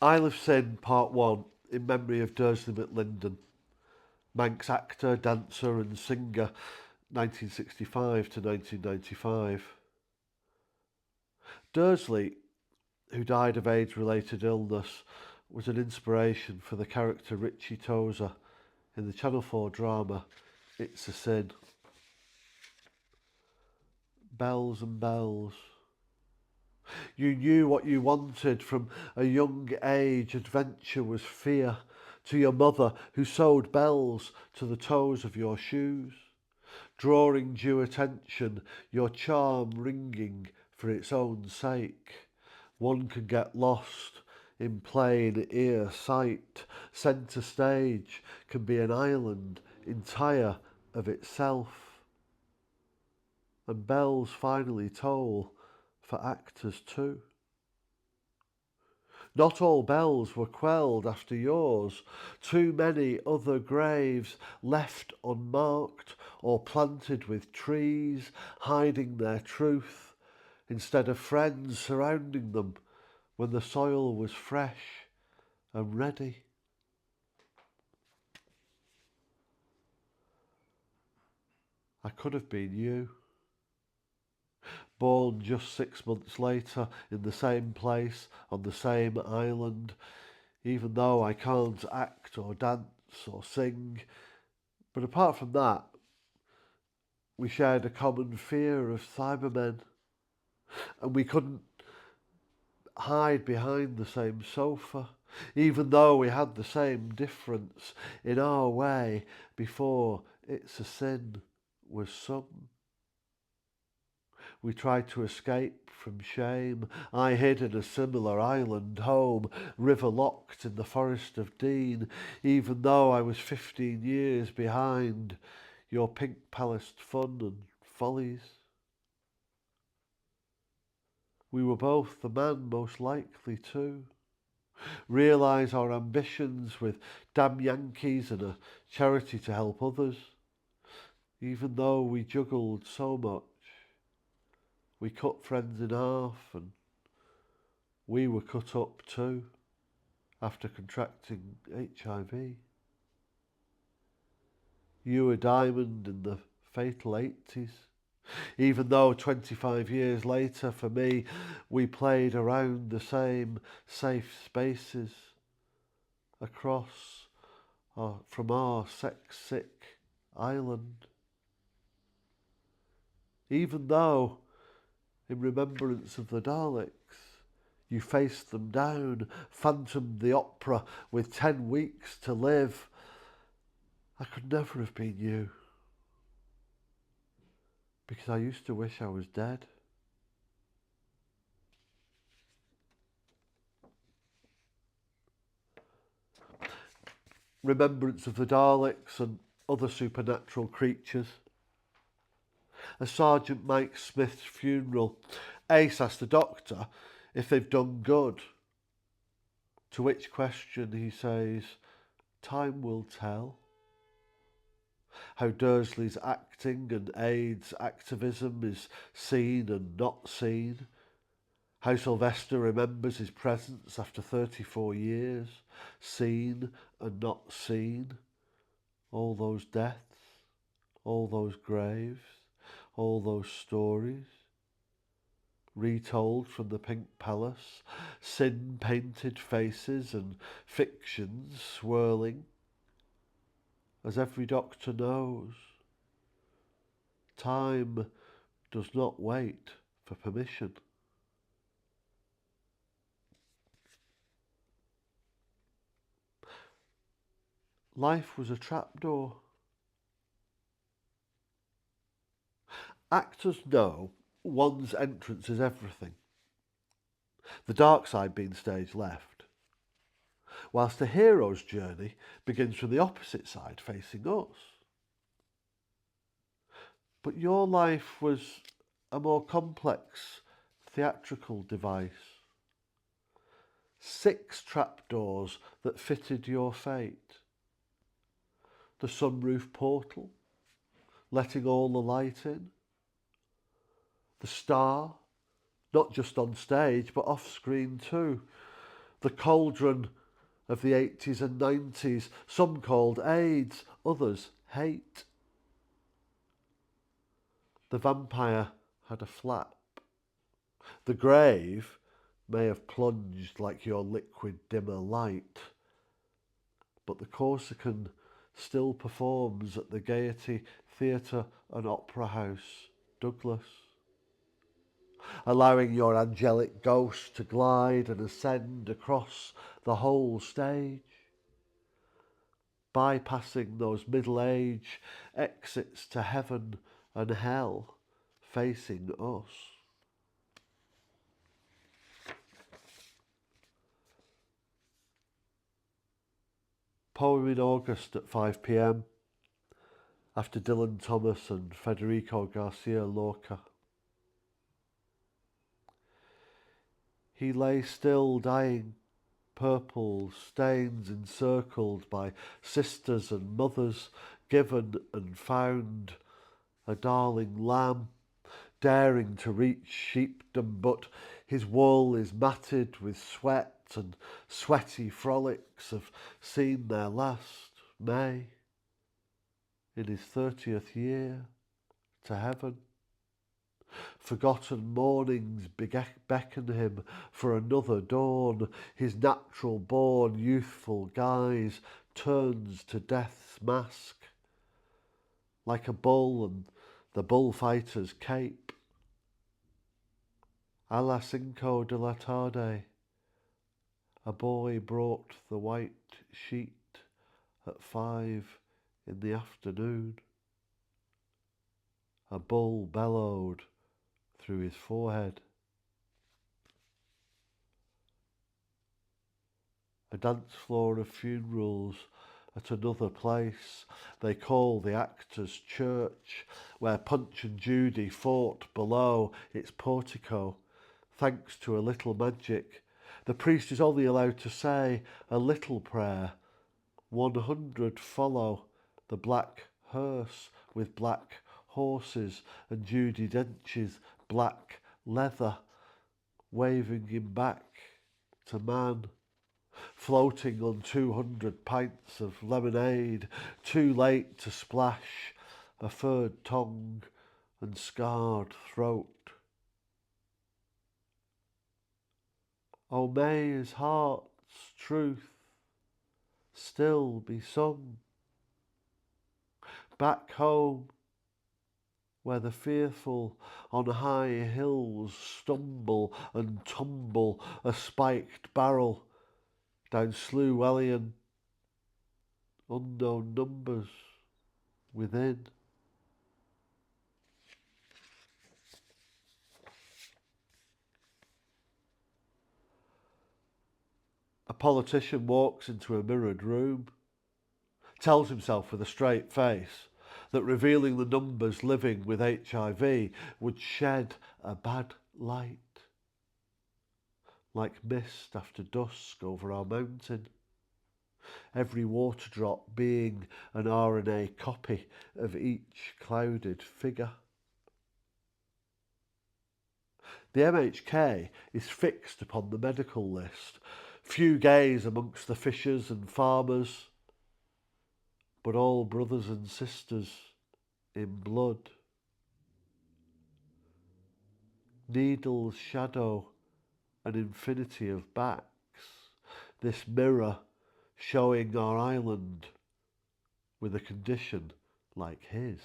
Isle of Sin, Part 1, in memory of Dursley McLinden, Manx actor, dancer and singer, 1965 to 1995. Dursley, who died of AIDS-related illness, was an inspiration for the character Richie Tozer in the Channel 4 drama It's a Sin. Bells and bells. You knew what you wanted from a young age. Adventure was fear to your mother, who sewed bells to the toes of your shoes, drawing due attention, your charm ringing for its own sake. One can get lost in plain ear sight. Centre stage can be an island entire of itself. And bells finally toll for actors too. Not all bells were quelled after yours. Too many other graves left unmarked or planted with trees, hiding their truth, instead of friends surrounding them when the soil was fresh and ready. I could have been you. Born just 6 months later in the same place on the same island, even though I can't act or dance or sing. But apart from that, we shared a common fear of Cybermen, and we couldn't hide behind the same sofa, even though we had the same difference in our way before It's a Sin was sung. We tried to escape from shame. I hid in a similar island home, river-locked in the Forest of Dean, even though I was 15 years behind your pink-palaced fun and follies. We were both the man most likely to realise our ambitions with damn Yankees and a charity to help others, even though we juggled so much. We cut friends in half, and we were cut up too after contracting HIV. You a diamond in the fatal 80s, even though 25 years later for me we played around the same safe spaces across from our sex-sick island. Even though, in remembrance of the Daleks, you faced them down, phantomed the opera with 10 weeks to live. I could never have been you, because I used to wish I was dead. Remembrance of the Daleks and other supernatural creatures. At Sergeant Mike Smith's funeral, Ace asked the doctor if they've done good, to which question he says, "Time will tell." How Dursley's acting and AIDS activism is seen and not seen. How Sylvester remembers his presence after 34 years, seen and not seen. All those deaths, all those graves, all those stories, retold from the Pink Palace, sin-painted faces and fictions swirling. As every doctor knows, time does not wait for permission. Life was a trapdoor. Actors know one's entrance is everything. The dark side being stage left, whilst the hero's journey begins from the opposite side, facing us. But your life was a more complex theatrical device. 6 trapdoors that fitted your fate. The sunroof portal, letting all the light in. The star, not just on stage but off screen too, The cauldron of the 80s and 90s, some called AIDS, others hate. The vampire had a flap. The grave may have plunged like your liquid dimmer light, but the Corsican still performs at the Gaiety Theatre and Opera House, Douglas, allowing your angelic ghost to glide and ascend across the whole stage, bypassing those middle-age exits to heaven and hell, facing us. Poem in August at 5 p.m. after Dylan Thomas and Federico Garcia Lorca. He lay still, dying, purple stains encircled by sisters and mothers, given and found, a darling lamb, daring to reach sheepdom, but his wool is matted with sweat, and sweaty frolics have seen their last May, in his 30th year, to heaven. Forgotten mornings beckon him for another dawn. His natural born youthful guise turns to death's mask, like a bull and the bullfighter's cape. A las 5 de la tarde, a boy brought the white sheet at 5 in the afternoon. A bull bellowed through his forehead. A dance floor of funerals at another place they call the Actors' Church, where Punch and Judy fought below its portico, thanks to a little magic. The priest is only allowed to say a little prayer. 100 follow the black hearse with black horses and Judy Dench's black leather, waving him back to man, floating on 200 pints of lemonade, too late to splash a furred tongue and scarred throat. Oh, may his heart's truth still be sung back home, where the fearful on high hills stumble and tumble a spiked barrel down Slue Wellion, unknown numbers within. A politician walks into a mirrored room, tells himself with a straight face that revealing the numbers living with HIV would shed a bad light, like mist after dusk over our mountain, every water drop being an RNA copy of each clouded figure. The MHK is fixed upon the medical list. Few gays amongst the fishers and farmers, but all brothers and sisters in blood. Needles shadow an infinity of backs, this mirror showing our island with a condition like his.